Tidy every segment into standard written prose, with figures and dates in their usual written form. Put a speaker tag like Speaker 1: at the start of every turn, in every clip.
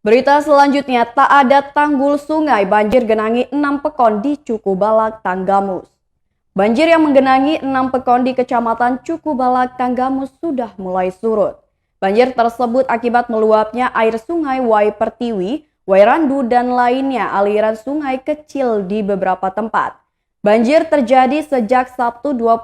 Speaker 1: Berita selanjutnya, tak ada tanggul sungai, banjir genangi 6 pekon di Cukubalak, Tanggamus. Banjir yang menggenangi 6 pekon di Kecamatan Cukubalak, Tanggamus sudah mulai surut. Banjir tersebut akibat meluapnya air sungai Wai Pertiwi, Wairandu, dan lainnya aliran sungai kecil di beberapa tempat. Banjir terjadi sejak Sabtu 25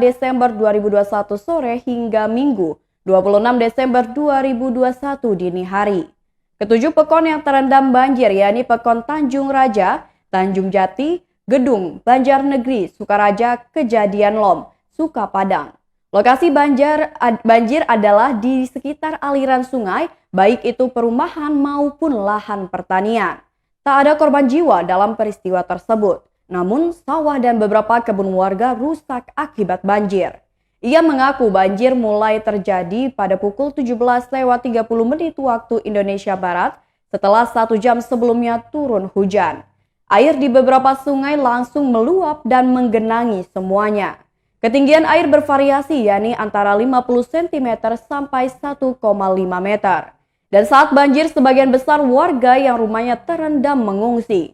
Speaker 1: Desember 2021 sore hingga Minggu 26 Desember 2021 dini hari. Ketujuh pekon yang terendam banjir yakni Pekon Tanjung Raja, Tanjung Jati, Gedung, Banjarnegeri, Sukaraja, Kejadian Lom, Sukapadang. Lokasi banjir adalah di sekitar aliran sungai, baik itu perumahan maupun lahan pertanian. Tak ada korban jiwa dalam peristiwa tersebut, namun sawah dan beberapa kebun warga rusak akibat banjir. Ia mengaku banjir mulai terjadi pada pukul 17.30 waktu Indonesia Barat setelah 1 jam sebelumnya turun hujan. Air di beberapa sungai langsung meluap dan menggenangi semuanya. Ketinggian air bervariasi yakni antara 50 cm sampai 1,5 meter. Dan saat banjir sebagian besar warga yang rumahnya terendam mengungsi.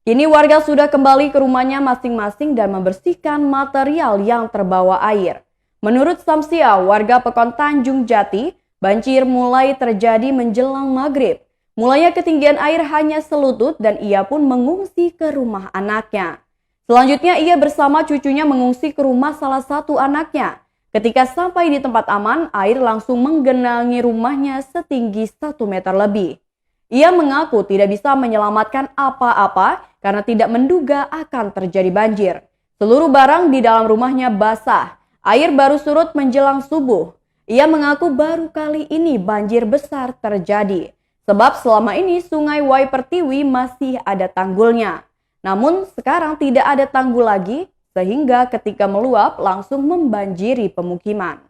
Speaker 1: Kini warga sudah kembali ke rumahnya masing-masing dan membersihkan material yang terbawa air. Menurut Samsia, warga Pekon Tanjung Jati, banjir mulai terjadi menjelang maghrib. Mulanya ketinggian air hanya selutut dan ia pun mengungsi ke rumah anaknya. Selanjutnya ia bersama cucunya mengungsi ke rumah salah satu anaknya. Ketika sampai di tempat aman, air langsung menggenangi rumahnya setinggi 1 meter lebih. Ia mengaku tidak bisa menyelamatkan apa-apa karena tidak menduga akan terjadi banjir. Seluruh barang di dalam rumahnya basah. Air baru surut menjelang subuh. Ia mengaku baru kali ini banjir besar terjadi. Sebab selama ini sungai Wai Pertiwi masih ada tanggulnya. Namun sekarang tidak ada tanggul lagi sehingga ketika meluap langsung membanjiri pemukiman.